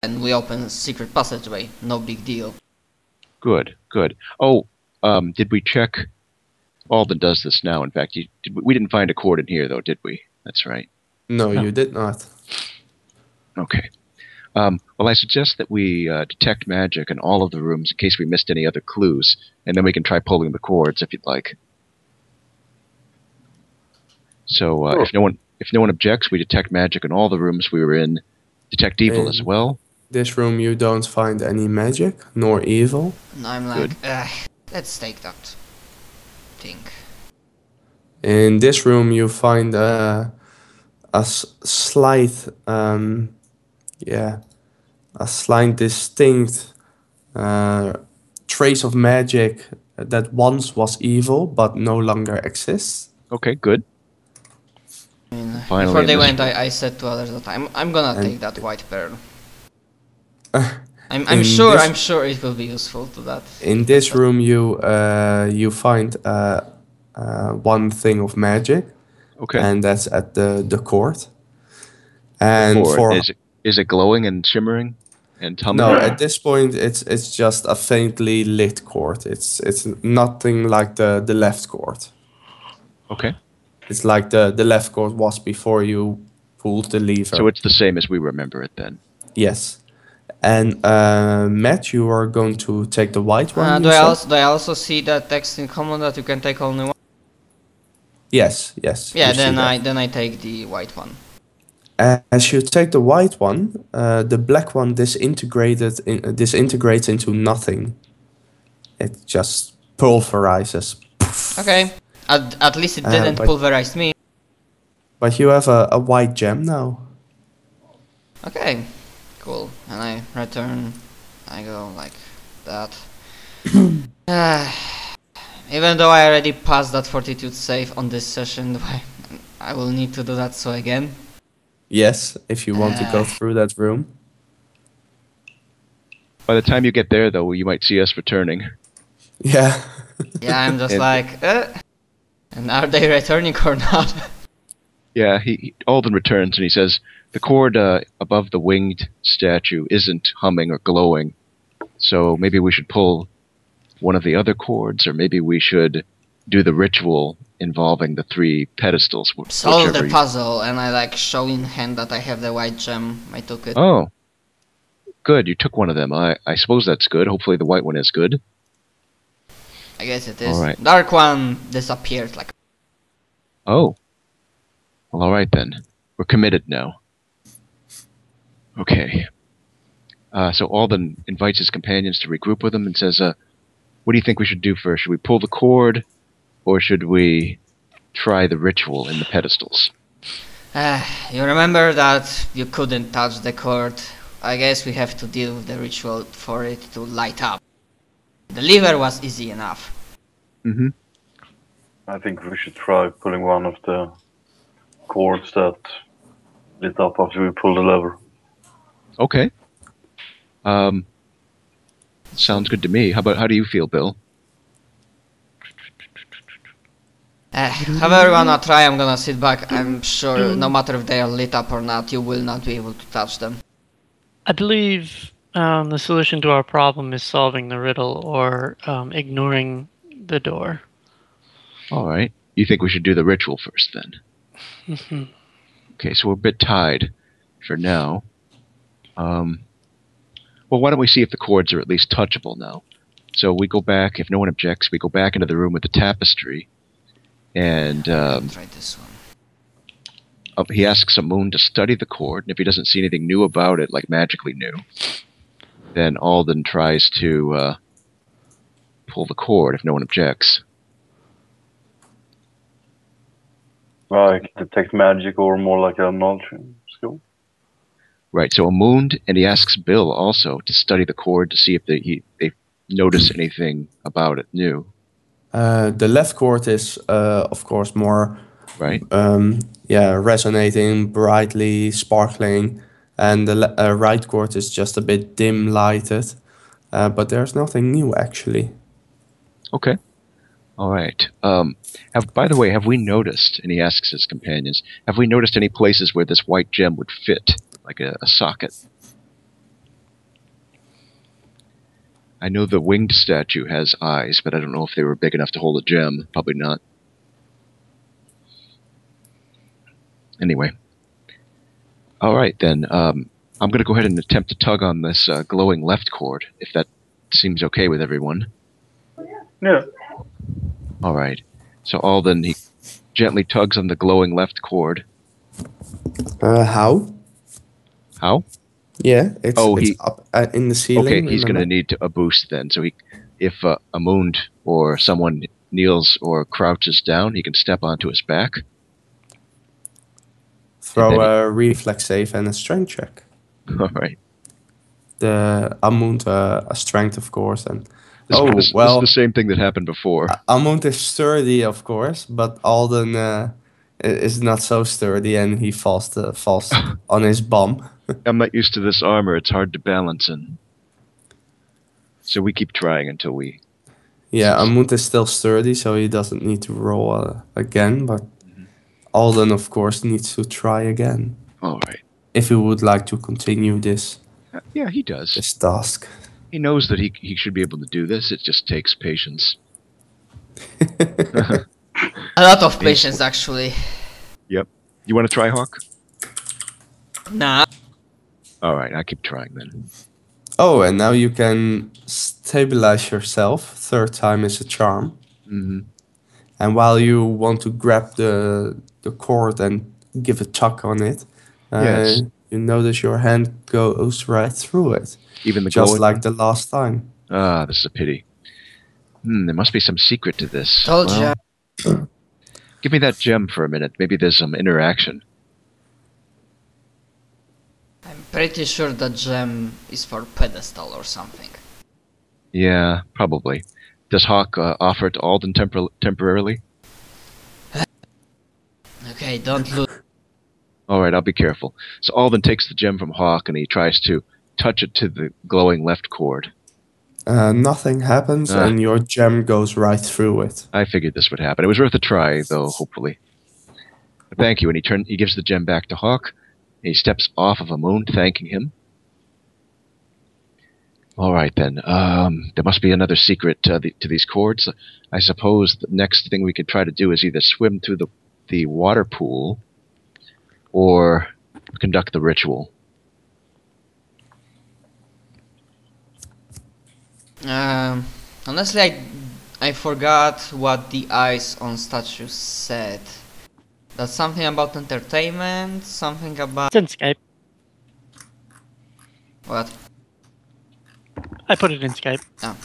and we open a secret passageway. No big deal. Good, good. Oh, did we check? Alden does this now. In fact, we didn't find a cord in here, though, did we? That's right. No, you did not. Okay. Well, I suggest that we detect magic in all of the rooms in case we missed any other clues, and then we can try pulling the cords if you'd like. So, Sure. if no one objects, we detect magic in all the rooms we were in. Detect evil as well. This room you don't find any magic, nor evil. And I'm like, let's take that thing. In this room you find a slight, a slight distinct trace of magic that once was evil but no longer exists. Okay, good. I mean, Finally before they in this went, room. I said to others that I'm gonna take that white pearl. I'm in sure this- I'm sure it will be useful to that. In this room you find one thing of magic, Okay. and that's at the court. And Cord. for Is it glowing and shimmering and tumbling? no, at this point it's just a faintly lit court. It's nothing like the left court. Okay. It's like the left court was before you pulled the lever. So it's the same as we remember it then. Yes. And Matt, you are going to take the white one. Do you I said? also see that text in common that you can take only one? Yes. Yeah, you see that. then I take the white one. As you take the white one, the black one disintegrates into nothing. It just pulverizes. Okay. At least it didn't but- pulverize me. But you have a white gem now. Okay. Cool. And I return. I go like that. Even though I already passed that fortitude save on this session, I will need to do that so again. Yes, if you want to go through that room. By the time you get there, though, you might see us returning. Yeah. Yeah, I'm just And- like, and are they returning or not? Yeah, Alden returns and he says, the cord above the winged statue isn't humming or glowing, so maybe we should pull one of the other cords, or maybe we should do the ritual involving the 3 pedestals. Solve whichever the you- puzzle, and I like show in hand that I have the white gem. I took it. Oh, good, you took one of them. I suppose that's good. Hopefully the white one is good. I guess it is. Alright. Dark one disappeared like. Oh. Well, alright then. We're committed now. Okay. So Alden invites his companions to regroup with him and says, what do you think we should do first? Should we pull the cord, or should we try the ritual in the pedestals? You remember that you couldn't touch the cord. I guess we have to deal with the ritual for it to light up. The lever was easy enough. Mm-hmm. I think we should try pulling one of the cords that lit up after we pull the lever. Okay. Sounds good to me. How do you feel, Bill? However you wanna try, I'm gonna sit back. I'm sure no matter if they are lit up or not, you will not be able to touch them. I believe the solution to our problem is solving the riddle or ignoring the door. All right. You think we should do the ritual first, then? Mhm. Okay, so we're a bit tied for now. Well, why don't we see if the cords are at least touchable now? So we go back, if no one objects, we go back into the room with the tapestry, and Try this one. he asks Amun to study the cord, and if he doesn't see anything new about it, like magically new, then Alden tries to pull the cord if no one objects. Like detect magic or more like a knowledge skill. Right, so Amun, and he asks Bill also to study the cord to see if they notice anything about it new. The left chord is, of course, more Right? resonating, brightly, sparkling, and the right chord is just a bit dim lighted. But there's nothing new actually. Okay. All right. By the way, have we noticed, and he asks his companions, have we noticed any places where this white gem would fit, like a socket? I know the winged statue has eyes, but I don't know if they were big enough to hold a gem. Probably not. Anyway. Alright then, I'm going to go ahead and attempt to tug on this glowing left cord, if that seems okay with everyone. Yeah. Alright. So Alden, he gently tugs on the glowing left cord. How? How? Yeah, it's he- up in the ceiling. Okay, he's going to need a boost then. So if Amund or someone kneels or crouches down, he can step onto his back. Throw a reflex save and a strength check. Alright. The Amund a strength, of course, and This is the same thing that happened before. Amund is sturdy, of course, but Alden is not so sturdy, and he falls on his bum. I'm not used to this armor. It's hard to balance in. So we keep trying until we... Yeah, Amund is still sturdy, so he doesn't need to roll again, but Alden, of course, needs to try again. Alright. If he would like to continue this. Yeah, he does. This task. He knows that he should be able to do this. It just takes patience. A lot of patience, actually. Yep. You want to try, Hawk? Nah. Alright, I keep trying then. Oh, and now you can stabilize yourself. Third time is a charm. Mm-hmm. And while you want to grab the cord and give a tug on it, yes. You notice your hand goes right through it. Even the just like the last time. Ah, this is a pity. There must be some secret to this. Told ya. Give me that gem for a minute. Maybe there's some interaction. I'm pretty sure that gem is for pedestal or something. Yeah, probably. Does Hawk offer it to Alden temporarily? Okay, don't lose. Alright, I'll be careful. So Alden takes the gem from Hawk and he tries to touch it to the glowing left cord. Nothing happens and your gem goes right through it. I figured this would happen. It was worth a try, though, hopefully. But thank you. And he gives the gem back to Hawk. He steps off of Amund, thanking him. Alright then. There must be another secret to these cords. I suppose the next thing we could try to do is either swim through the water pool or conduct the ritual. Honestly, I forgot what the eyes on statues said. That's something about entertainment, something about... It's in Skype. What? I put it in Skype. Oh,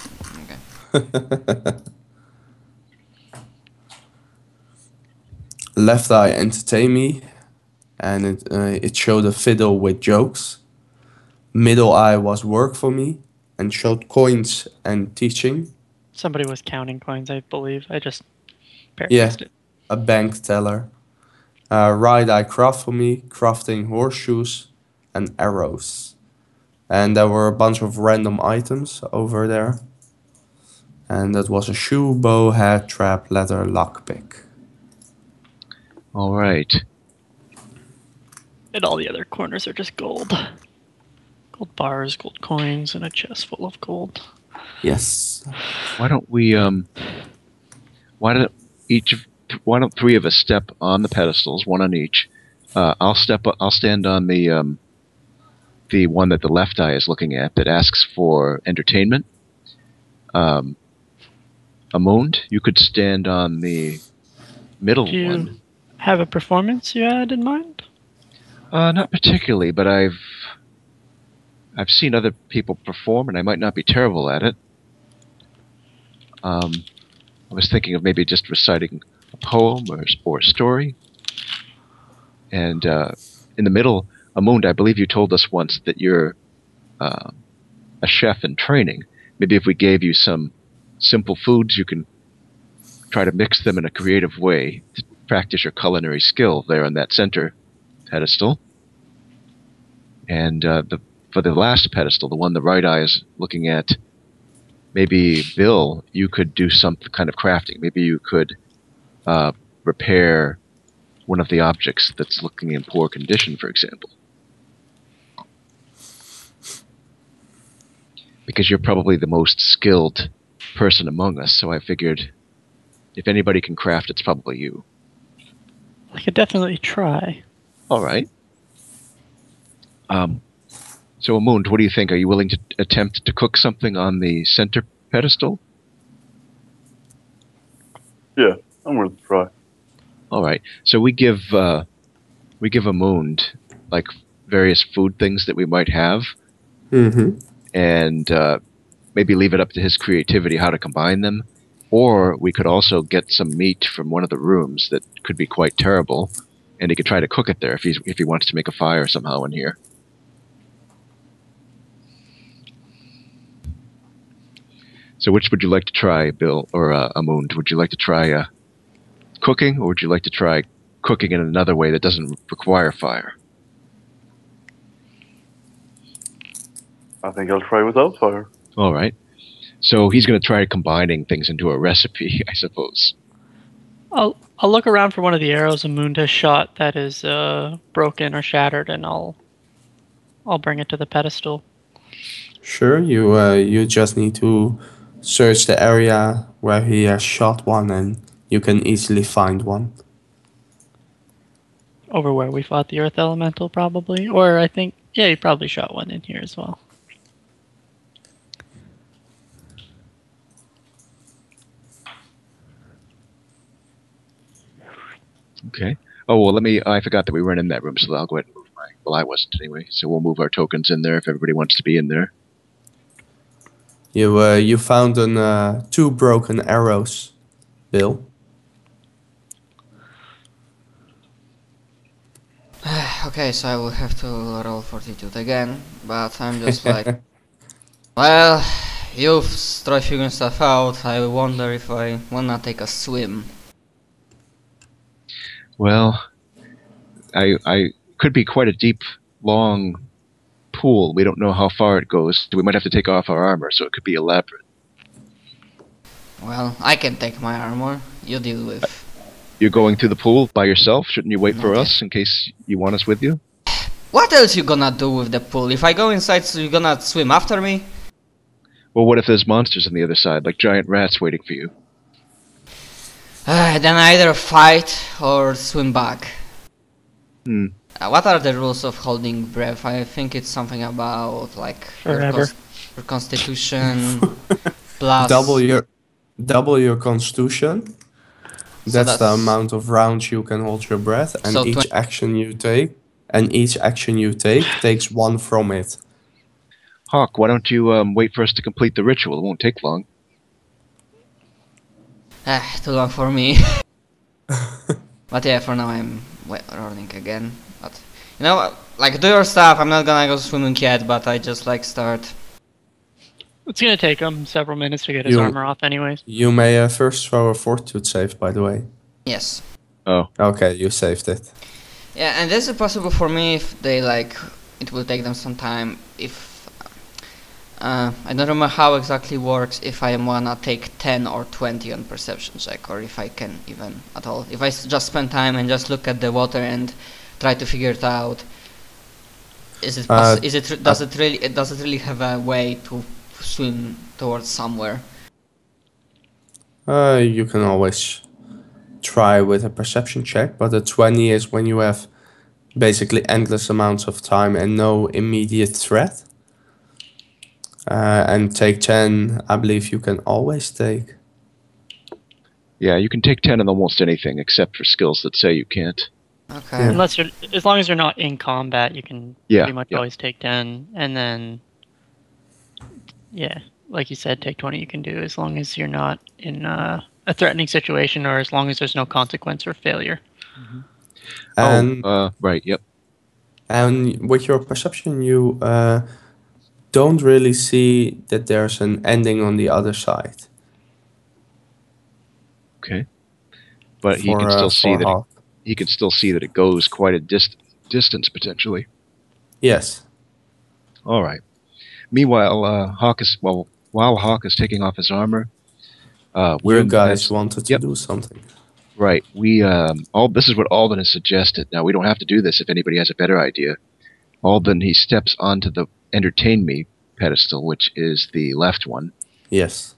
okay. Left eye entertain me, and it showed a fiddle with jokes. Middle eye was work for me, and showed coins and teaching. Somebody was counting coins, I believe. I just paraphrased it. A bank teller. Right eye craft for me, crafting horseshoes and arrows. And there were a bunch of random items over there. And that was a shoe, bow, hat, trap, leather, lockpick. Alright. And all the other corners are just gold. Gold bars, gold coins, and a chest full of gold. Yes. Why don't we, why don't three of us step on the pedestals, one on each. I'll stand on the one that the left eye is looking at that asks for entertainment. Amund, you could stand on the middle Do you one. have a performance you had in mind? Not particularly, but I've seen other people perform, and I might not be terrible at it. I was thinking of maybe just reciting a poem or a story. And in the middle, Amund, I believe you told us once that you're a chef in training. Maybe if we gave you some simple foods, you can try to mix them in a creative way to practice your culinary skill there on that center pedestal. And for the last pedestal, the one the right eye is looking at, maybe, Bill, you could do some kind of crafting. Maybe you could repair one of the objects that's looking in poor condition, for example. because you're probably the most skilled person among us, so I figured if anybody can craft, it's probably you. I could definitely try. All right. So, Amund, what do you think? Are you willing to attempt to cook something on the center pedestal? Yeah, I'm willing to try. All right. So we give Amund like various food things that we might have, and maybe leave it up to his creativity how to combine them. Or we could also get some meat from one of the rooms that could be quite terrible, and he could try to cook it there if he wants to make a fire somehow in here. So which would you like to try, Bill or Amund? Would you like to try cooking, or would you like to try cooking in another way that doesn't require fire? I think I'll try without fire. All right. So he's going to try combining things into a recipe, I suppose. I'll look around for one of the arrows Amund has shot that is broken or shattered, and I'll bring it to the pedestal. Sure, you just need to search the area where he has shot one, and you can easily find one. Over where we fought the Earth Elemental, probably. Or I think, yeah, he probably shot one in here as well. Okay. Oh, well, I forgot that we weren't in that room, so I'll go ahead and move well, I wasn't anyway, so we'll move our tokens in there if everybody wants to be in there. You found 2 broken arrows, Bill. Okay, so I will have to roll fortitude again, but I'm just like, well, you've try figuring stuff out. I wonder if I wanna take a swim. Well, I could be quite a deep, long pool. We don't know how far it goes. We might have to take off our armor, so it could be elaborate. Well, I can take my armor. You deal with. You're going through the pool by yourself? Shouldn't you wait for Okay. us in case you want us with you? What else you gonna do with the pool? If I go inside, so you gonna swim after me? Well, what if there's monsters on the other side, like giant rats waiting for you? Then I either fight or swim back. What are the rules of holding breath? I think it's something about like Forever. your constitution plus. Double your constitution. That's the that's- amount of rounds you can hold your breath, and So each action you take takes 1 from it. Hawk, why don't you wait for us to complete the ritual? It won't take long. Too long for me. But yeah, for now I'm running again. But you know, like do your stuff. I'm not gonna go swimming yet, but I just like start. It's gonna take him several minutes to get his You- armor off anyways. You may first throw a fortitude save, by the way. Yes. Oh, Okay, you saved it. Yeah, and this is possible for me if they like. It will take them some time. If I don't remember how exactly works. If I wanna take 10 or 20 on perception check, or if I can even at all. If I just spend time and just look at the water and try to figure it out. Does it really have a way to swim towards somewhere? You can always try with a perception check, but a 20 is when you have basically endless amounts of time and no immediate threat. And take 10, I believe you can always take. yeah, you can take 10 on almost anything except for skills that say you can't. Okay. Yeah. Unless you're, as long as you're not in combat, you can Yeah, pretty much yeah. always take 10, and then, yeah, like you said, take 20 you can do as long as you're not in a threatening situation, or as long as there's no consequence or failure. And Right, yep. And with your perception, you don't really see that there's an ending on the other side. Okay. But he for, can still see for that Hawk. he can still see that it goes quite a distance potentially. Yes. All right. Meanwhile, while Hawk is taking off his armor, we're You in guys wanted to Yep. do something. right. We this is what Alden has suggested. Now we don't have to do this if anybody has a better idea. Alden, he steps onto the entertain me pedestal, which is the left one. Yes.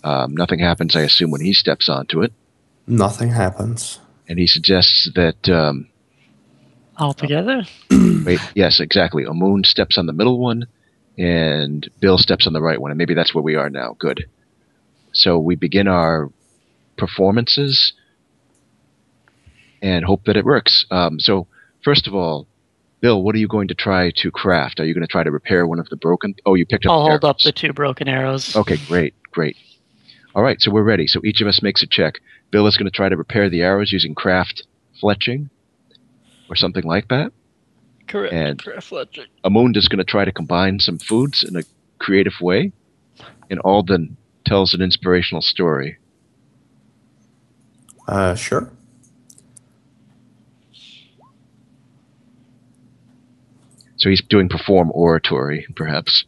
Nothing happens, I assume, when he steps onto it. Nothing happens. And he suggests that... All together? wait, yes, exactly. Amun steps on the middle one, and Bill steps on the right one. And maybe that's where we are now. Good. So we begin our performances and hope that it works. So, first of all, Bill, what are you going to try to craft? Are you going to try to repair one of the broken... Oh, you picked up I'll the hold up arrows. the 2 broken arrows. Okay, great. All right, so we're ready. So each of us makes a check. Bill is going to try to repair the arrows using craft fletching or something like that. Correct. And Correct. Fletching. Amund is going to try to combine some foods in a creative way. And Alden tells an inspirational story. Sure. So he's doing perform oratory, perhaps.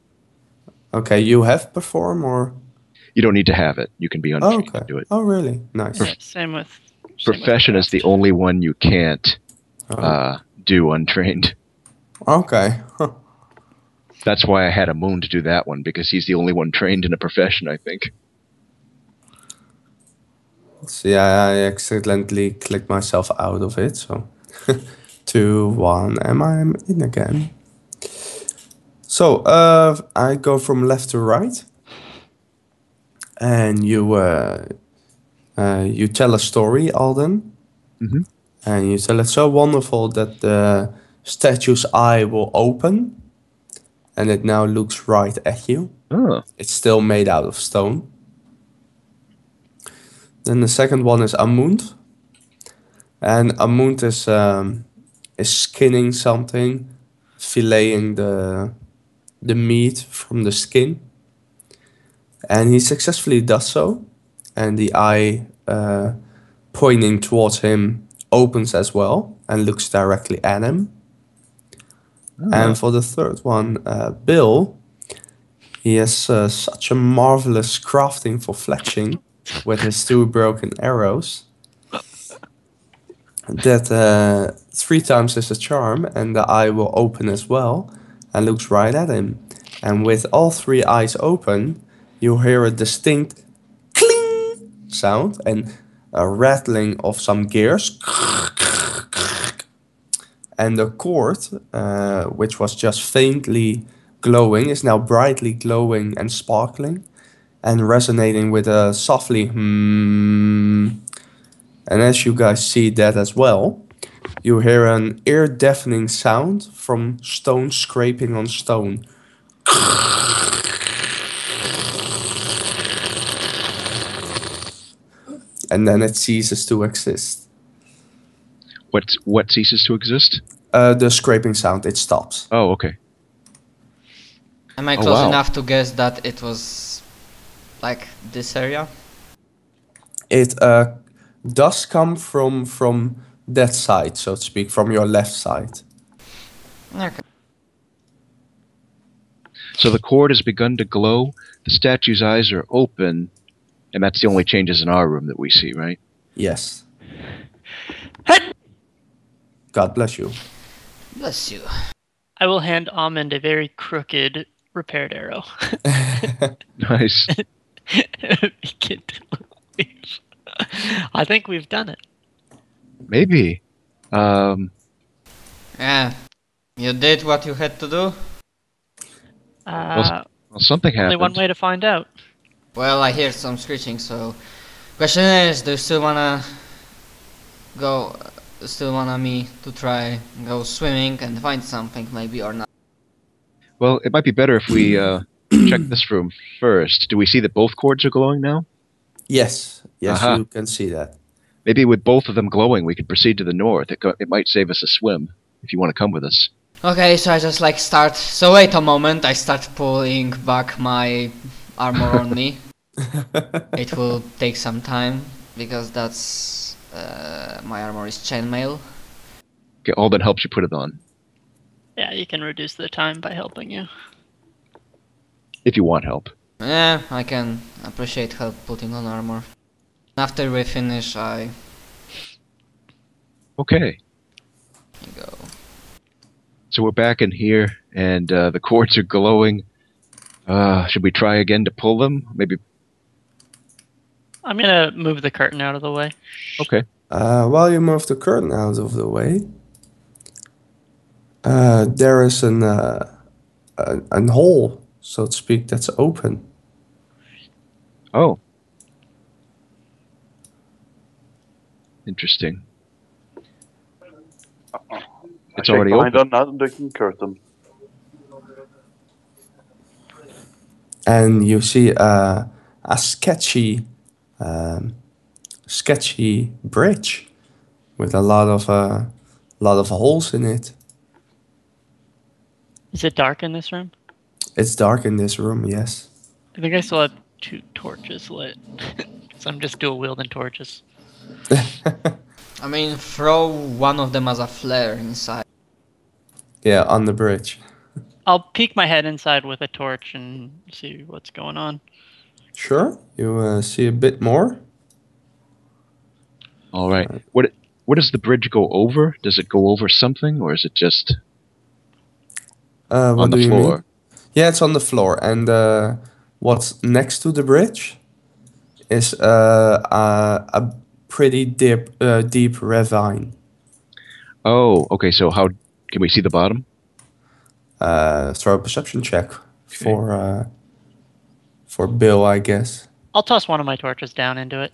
Okay, you have perform or? You don't need to have it. You can be untrained Okay. to do it. Oh, really? Nice. Yeah, same with Profession is the only one you can't do untrained. Okay. Huh. That's why I had Amund to do that one, because he's the only one trained in a profession, I think. See, I accidentally clicked myself out of it, so 2, 1, and I'm in again. So, I go from left to right, and you tell a story, Alden, Mm-hmm. and you tell it so wonderful that the statue's eye will open, and it now looks right at you. Oh. It's still made out of stone. Then the second one is Amund. And Amund is skinning something, filleting the meat from the skin. And he successfully does so. And the eye pointing towards him opens as well and looks directly at him. Oh. And for the third one, Bill, he has such a marvelous crafting for fletching with his 2 broken arrows that 3 times is a charm, and the eye will open as well and looks right at him. And with all 3 eyes open, you hear a distinct cling sound and a rattling of some gears. And the cord, which was just faintly glowing, is now brightly glowing and sparkling and resonating with a softly hmm. And as you guys see that as well, you hear an ear-deafening sound from stone scraping on stone. And then it ceases to exist. What ceases to exist? The scraping sound, it stops. Oh, okay. Am I Oh, close wow. enough to guess that it was like this area? It does come from that side, so to speak, from your left side. Okay. So the cord has begun to glow, the statue's eyes are open, and that's the only changes in our room that we see, right? Yes. God bless you. Bless you. I will hand Amund a very crooked repaired arrow. Nice. I think we've done it. Maybe. Yeah. You did what you had to do? Uh, Well, something only happened. one way to find out. Well, I hear some screeching, so... Question is, do you still wanna... go... still wanna me to try go swimming and find something maybe or not? Well, it might be better if we check this room first. Do we see that both cords are glowing now? Yes, Aha. you can see that. Maybe with both of them glowing, we could proceed to the north. It might save us a swim, if you want to come with us. Okay, so I just like start... So wait a moment, I start pulling back my armor on me. It will take some time, because that's... my armor is chainmail. Okay, Alden helps you put it on, Yeah, you can reduce the time by helping you. if you want help. Yeah, I can appreciate help putting on armor. After we finish, I... Okay, go. so we're back in here, and the cords are glowing. Should we try again to pull them? Maybe. I'm gonna move the curtain out of the way. Okay. While you move the curtain out of the way, there is an hole, so to speak, that's open. Oh. Interesting. It's already behind open. another curtain. And you see a sketchy bridge with a lot of holes in it. Is it dark in this room? It's dark in this room, yes. I think I still have 2 torches lit. So I'm just dual wielding torches. I mean, throw one of them as a flare inside. Yeah, on the bridge. I'll peek my head inside with a torch and see what's going on. Sure, you see a bit more. All right. What does the bridge go over? Does it go over something, or is it just What on do the you floor? mean? Yeah, it's on the floor, and what's next to the bridge is a pretty deep ravine. Oh, okay. So how can we see the bottom? Throw a perception check for Bill, I guess. I'll toss one of my torches down into it.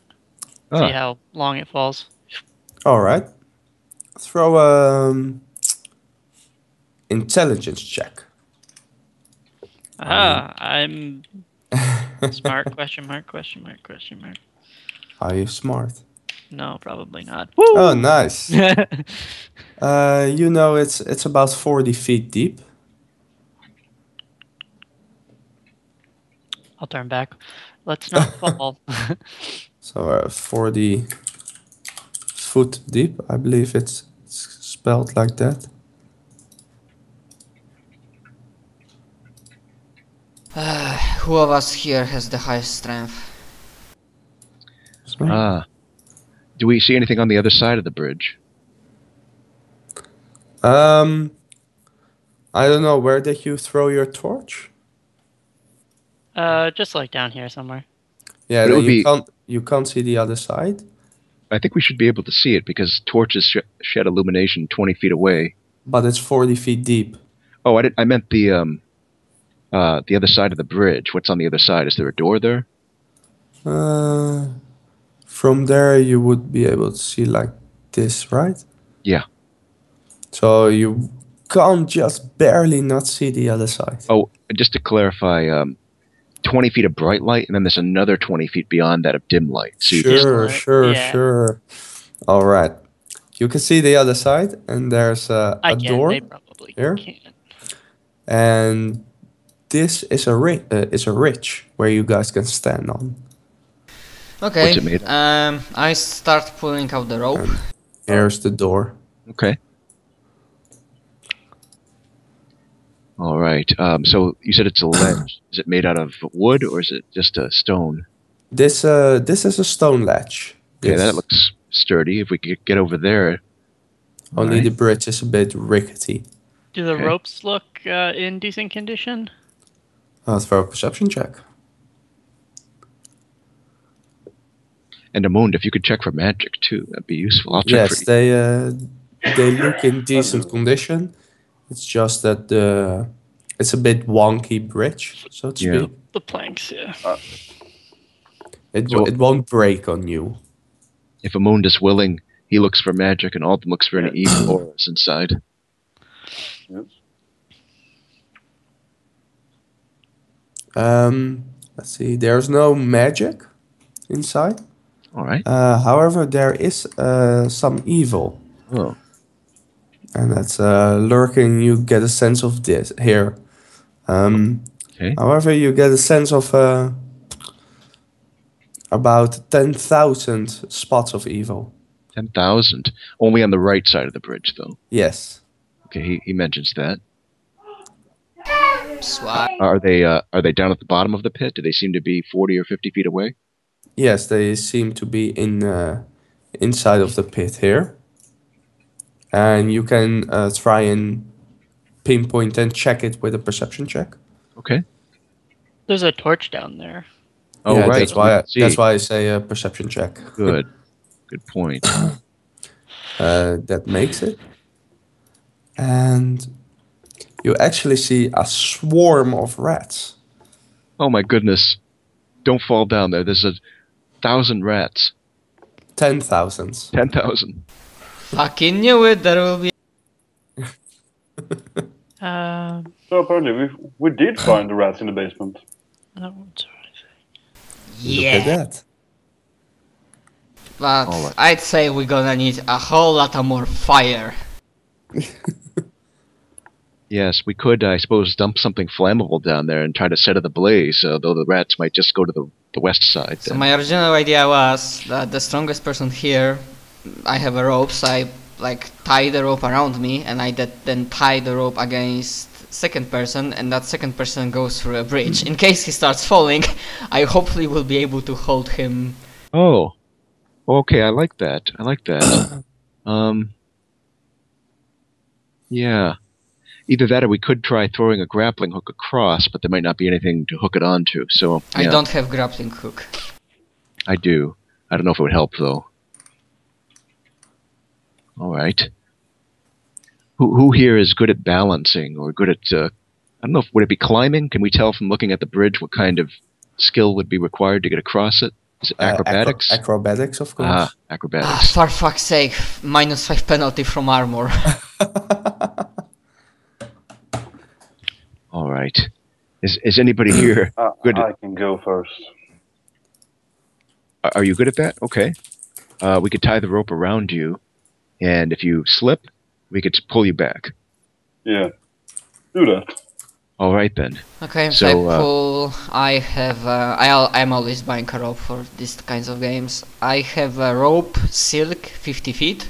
See how long it falls. All right. Throw intelligence check. I'm smart, question mark, question mark, question mark. Are you smart? No, probably not. Oh, nice. You know, it's about 40 feet deep. I'll turn back. Let's not fall. So 40 foot deep, I believe it's spelled like that. Who of us here has the highest strength? So, Do we see anything on the other side of the bridge? I don't know, where did you throw your torch? Just like down here somewhere. Yeah, But it then would you can't see the other side, I think we should be able to see it because torches shed illumination 20 feet away. but it's 40 feet deep. Oh, I meant the other side of the bridge. What's on the other side? Is there a door there? From there you would be able to see like this, right? Yeah. So you can't just barely not see the other side. Oh, and just to clarify, 20 feet of bright light, and then there's another 20 feet beyond that of dim light. So you just, Sure. Yeah. All right. You can see the other side, and there's a door They probably here. can. And this is a ridge where you guys can stand on. Okay. What's it made of? I start pulling out the rope. Here's the door. Okay. All right. So you said it's a ledge. Is it made out of wood or is it just a stone? This is a stone ledge. Okay, Yes. that looks sturdy. If we could get over there. Only Alright. the bridge is a bit rickety. Do the Okay. ropes look in decent condition? I'll throw a perception check. And Amund, if you could check for magic too, that'd be useful. I'll check Yes, for they look in decent condition. It's just that it's a bit wonky bridge, so to Yeah. speak. The planks, yeah. So- It won't break on you. if Amund is willing, he looks for magic, and Alden looks for any evil auras inside. Let's see. There's no magic inside. All right. However, there is some evil, Oh, and that's lurking. You get a sense of this here. okay. However, you get a sense of about 10,000 spots of evil. 10,000. Only on the right side of the bridge, though. Yes. Okay, he mentions that. Swag. Are they down at the bottom of the pit? Do they seem to be 40 or 50 feet away? Yes, they seem to be inside of the pit here. And you can try and pinpoint and check it with a perception check. Okay. There's a torch down there. Oh, yeah, right. that's why. See. That's why I say a perception check. Good. Good point. That makes it. And you actually see a swarm of rats. Oh my goodness. Don't fall down there. There's 1,000 rats. 10,000. 10,000. Fucking knew it. There will be. So apparently we did find the rats in the basement. That one's Look at that. But Alright. I'd say we're gonna need a whole lot of more fire. Yes, we could, I suppose, dump something flammable down there and try to set it ablaze, though the rats might just go to the west side. So then. my original idea was that the strongest person here, I have a rope, so I like tie the rope around me, and I then tie the rope against second person, and that second person goes through a bridge. In case he starts falling, I hopefully will be able to hold him. Oh. Okay, I like that. I like that. Yeah. Either that or we could try throwing a grappling hook across, but there might not be anything to hook it onto, so... I yeah, don't have grappling hook. I do. I don't know if it would help, though. Alright. Who here is good at balancing, or good at, I don't know, would it be climbing? Can we tell from looking at the bridge what kind of skill would be required to get across it? Is it acrobatics? Acrobatics, of course. Ah, acrobatics. For fuck's sake, -5 penalty from armor. Alright. Is anybody here good I can go first. Are you good at that? Okay. We could tie the rope around you, and if you slip, we could pull you back. Yeah, do that. All right then. Okay, So, so I pull. I have. I'm always buying a rope for these kinds of games. I have a rope, silk, 50 feet.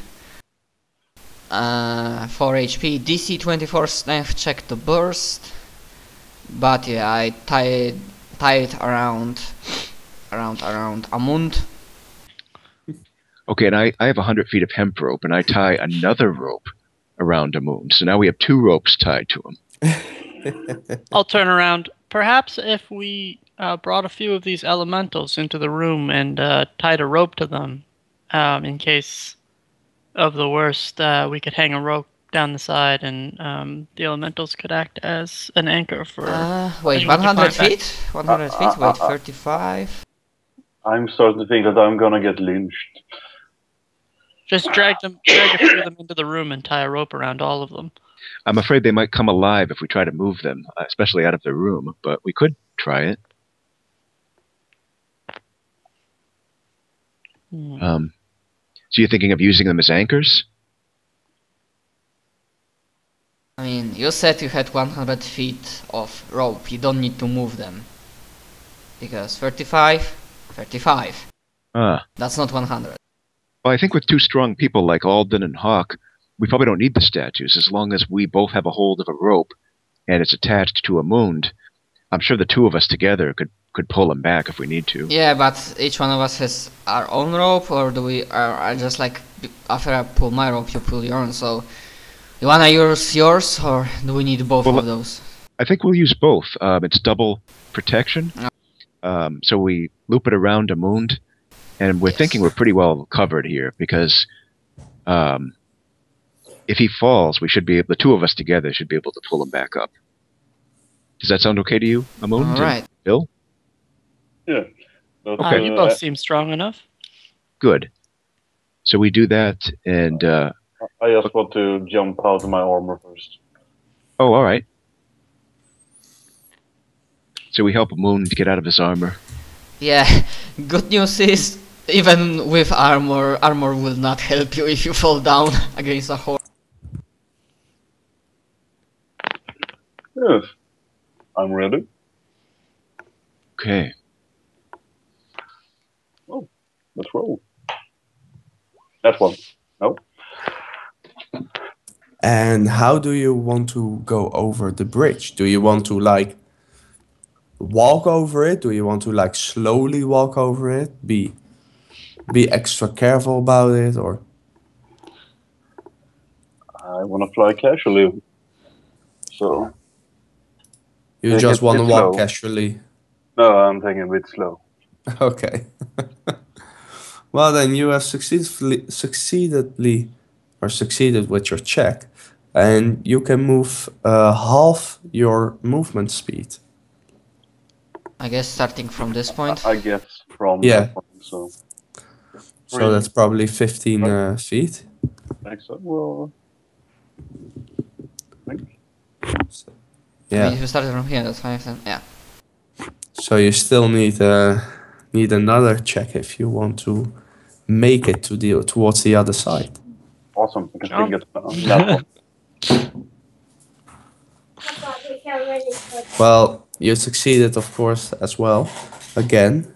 4 HP, DC 24 strength check to burst. But yeah, I tie it around Amund. Okay, and I have 100 feet of hemp rope, and I tie another rope around a moon. So now we have 2 ropes tied to him. I'll turn around. Perhaps if we brought a few of these elementals into the room and tied a rope to them, in case of the worst, we could hang a rope down the side, and the elementals could act as an anchor for. Wait, anyone to 100 contact. feet? 100 feet? Wait, 35? I'm starting to think that I'm gonna get lynched. Just drag a few of them into the room and tie a rope around all of them. I'm afraid they might come alive if we try to move them, especially out of their room, but we could try it. So you're thinking of using them as anchors? I mean, you said you had 100 feet of rope. You don't need to move them. Because 35. Ah. That's not 100. Well, I think with 2 strong people like Alden and Hawk, we probably don't need the statues as long as we both have a hold of a rope and it's attached to a mound. I'm sure the 2 of us together could pull them back if we need to. Yeah, but each one of us has our own rope, or do we are just like after I pull my rope, you pull your own? So you wanna use yours, or do we need both of those? I think we'll use both. It's double protection. So we loop it around a mound, and we're thinking we're pretty well covered here because if he falls, we should be able, the 2 of us together should be able to pull him back up. Does that sound okay to you, Amund? All right. Bill? Yeah. But, Okay. You both seem strong enough. Good. So we do that, and I just want to jump out of my armor first. oh, all right. So we help Moon to get out of his armor. Yeah, good news is, even with armor will not help you if you fall down against a horse. Yes. I'm ready. Okay. Oh, let's roll. That's one. No. And how do you want to go over the bridge? Do you want to like walk over it? Do you want to like slowly walk over it? Be extra careful about it, or I want to fly casually. So you Take just it want to walk slow. casually? No, I'm taking it a bit slow. Okay. Well, then you have succeeded with your check, and you can move half your movement speed. I guess starting from this point. I guess from Yeah. that point, so. So that's probably 15 feet. Thanks. Well, I think. I mean, Yeah. if you started from here, that's 5, then yeah. So you still need another check if you want to make it towards the other side. Awesome. I can still Jump. get that one. Well, you succeeded, of course, as well. Again.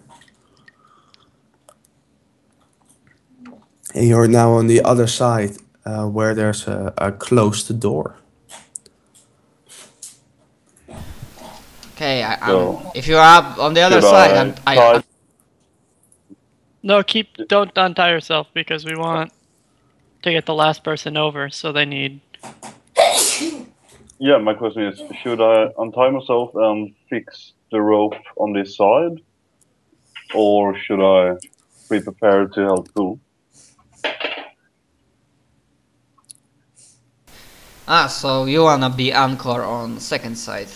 And you're now on the other side, where there's a closed door. Okay, So, if you're up on the other should side, I and try- No, don't untie yourself because we want to get the last person over, so they need. Yeah, my question is, should I untie myself and fix the rope on this side? Or should I be prepared to help pull? so you wanna be anchor on second side.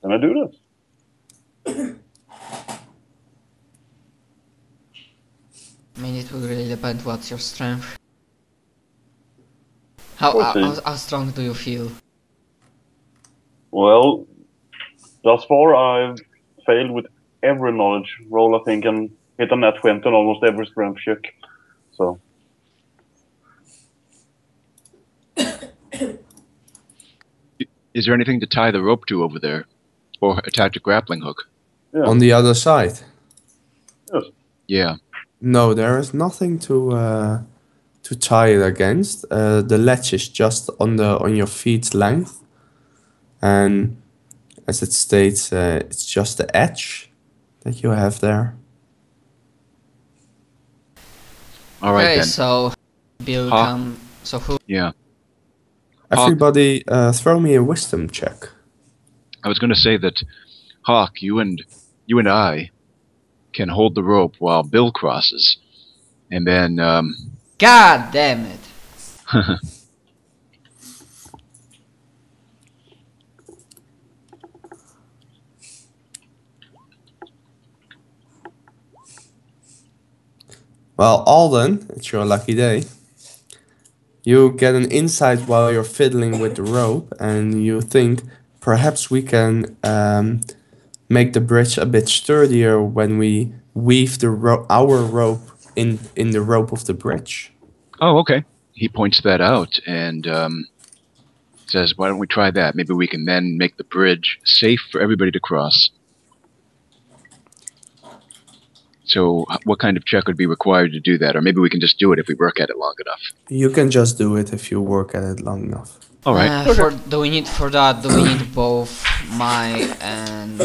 Can I do that? I mean, it will really depend what's your strength. We'll see. How strong do you feel? Well, thus far I've failed with every knowledge roll, I think, and hit a nat 20 on almost every strength check. So, Is there anything to tie the rope to over there? Or attach a grappling hook? yeah. On the other side. Yes. Yeah. No, there is nothing to tie it against. The ledge is just on your feet's length, and as it states, it's just the edge that you have there. All right Okay, then. so Bill Huh? come. So who? Yeah. Everybody, throw me a wisdom check. I was going to say that, Hawk, you and I can hold the rope while Bill crosses, and then God damn it! Well, Alden, it's your lucky day. You get an insight while you're fiddling with the rope, and you think perhaps we can make the bridge a bit sturdier when we weave our rope in the rope of the bridge. Oh, okay. He points that out and says, "Why don't we try that? Maybe we can then make the bridge safe for everybody to cross." So, what kind of check would be required to do that? Or maybe we can just do it if we work at it long enough. You can just do it if you work at it long enough. All right. Do we need both my and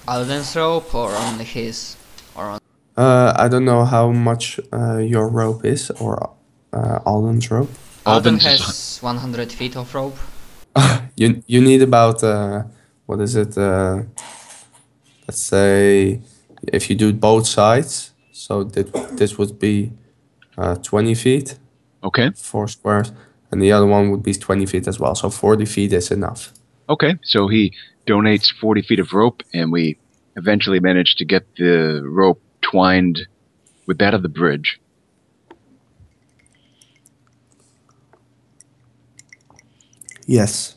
Alden's rope, or only his, or on? I don't know how much your rope is, or Alden's rope. Alden Alden's is- has 100 feet of rope. You need about what is it? Let's say if you do both sides, so this would be 20 feet, Okay. 4 squares, and the other one would be 20 feet as well. So 40 feet is enough. Okay. So he donates 40 feet of rope, and we eventually manage to get the rope twined with that of the bridge. Yes.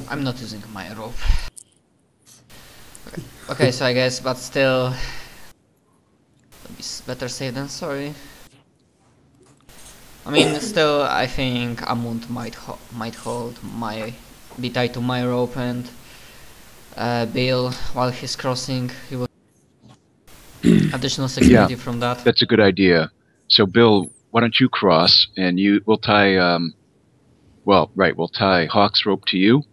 I'm not using my rope. Okay, so I guess, but still, better safe than sorry. I mean, still, I think Amund might be tied to my rope, and Bill, while he's crossing, he will additional security from that. That's a good idea. So, Bill, why don't you cross, and we'll tie, we'll tie Hawk's rope to you,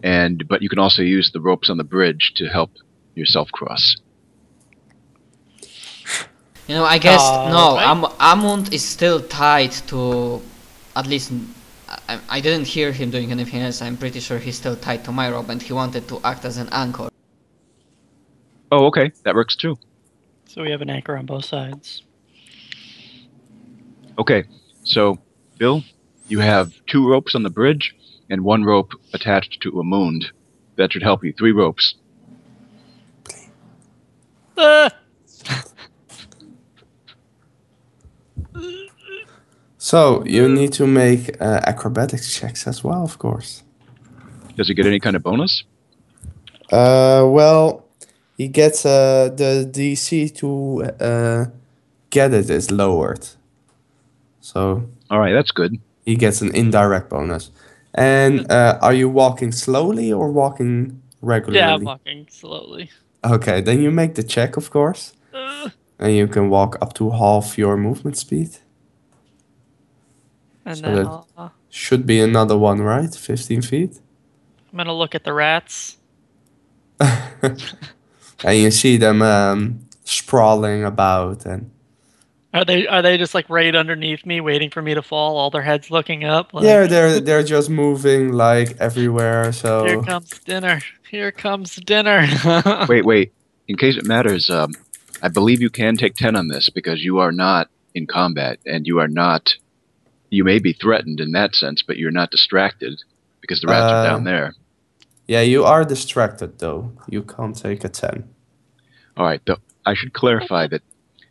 but you can also use the ropes on the bridge to help yourself cross. You know, I guess no. Right. Amund is still tied to, at least I didn't hear him doing anything else. I'm pretty sure he's still tied to my rope and he wanted to act as an anchor. Oh, okay. That works too. So we have an anchor on both sides. Okay. So, Bill, you have 2 ropes on the bridge and 1 rope attached to a mound. That should help you. 3 ropes. So you need to make acrobatics checks as well, of course. Does he get any kind of bonus? Well, he gets the DC to get it is lowered. So All right, that's good. he gets an indirect bonus. And are you walking slowly or walking regularly? Yeah, I'm walking slowly. Okay, then you make the check, of course. And you can walk up to half your movement speed. And So then that should be another one, right? 15 feet? I'm gonna look at the rats. And you see them sprawling about, and Are they just like right underneath me, waiting for me to fall? All their heads looking up. Like, yeah, they're just moving like everywhere. So here comes dinner. Here comes dinner. Wait. In case it matters, I believe you can take 10 on this because you are not in combat and you are not. You may be threatened in that sense, but you're not distracted because the rats are down there. yeah, you are distracted though. You can't take a 10. All right, though I should clarify that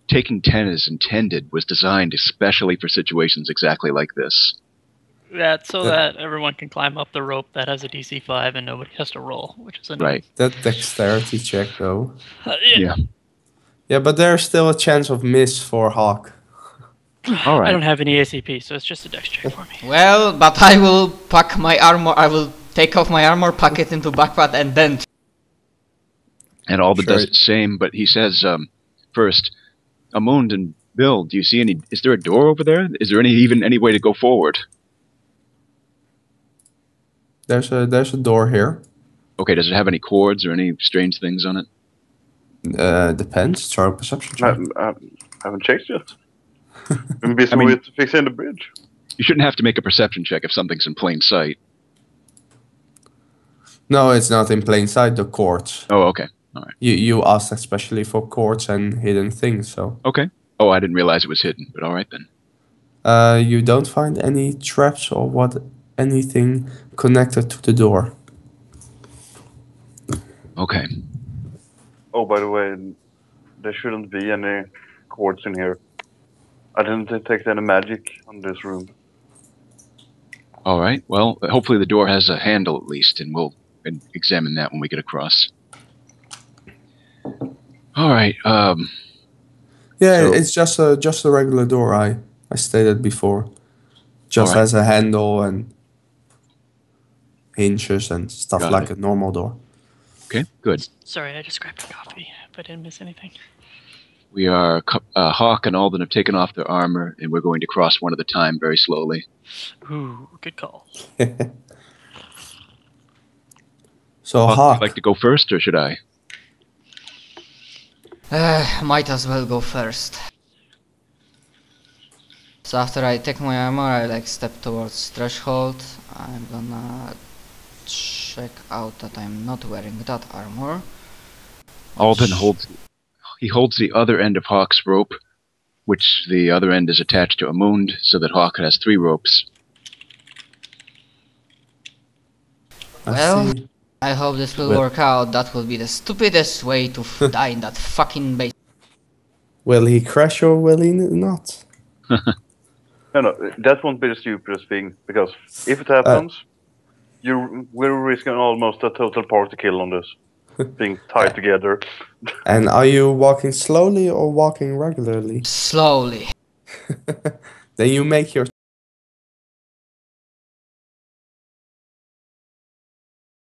taking 10 as intended was designed especially for situations exactly like this. That's so that everyone can climb up the rope that has a DC 5 and nobody has to roll, which is annoying. Right. That dexterity check though. Yeah. Yeah, but there's still a chance of miss for Hawk. All right. I don't have any ACP, so it's just a dex check for me. Well, but I will pack my armor. I will take off my armor, pack it into backpack, and then. And all the Sure. does the same, but he says, first, Amund and Bill, do you see any? Is there a door over there? Is there even any way to go forward? There's a door here. Okay, does it have any cords or any strange things on it? Depends. Throw a perception check. I haven't checked yet. I'm busy I mean- with fixing the bridge. You shouldn't have to make a perception check if something's in plain sight. No, it's not in plain sight. The cords. Oh, okay. All right. You asked especially for cords and hidden things, so Okay. Oh, I didn't realize it was hidden, but all right then. you don't find any traps or anything connected to the door. Okay. Oh, by the way, there shouldn't be any cords in here. I didn't detect any magic on this room. All right. Well, hopefully the door has a handle at least, and we'll examine that when we get across. All right. Yeah, So- it's just a regular door. I stated before, just Alright. has a handle and hinges and stuff Got like it. a normal door. Okay. Good. Sorry, I just grabbed a coffee, but I didn't miss anything. We are Hawk and Alden have taken off their armor, and we're going to cross one at a time, very slowly. Ooh, good call. So Hawk, Hawk, would you like to go first, or should I? Might as well go first. So after I take my armor, I like step towards threshold. I'm gonna check out that I'm not wearing that armor. Alden holds the other end of Hawk's rope, which the other end is attached to a mound, so that Hawk has 3 ropes. I Well, see. I hope this will Well- work out. That will be the stupidest way to die in that fucking base. Will he crash or will he not? No, that won't be the stupidest thing, because if it happens, we're risking almost a total party kill on this. Being tied together. And are you walking slowly or walking regularly? Slowly. Then you make your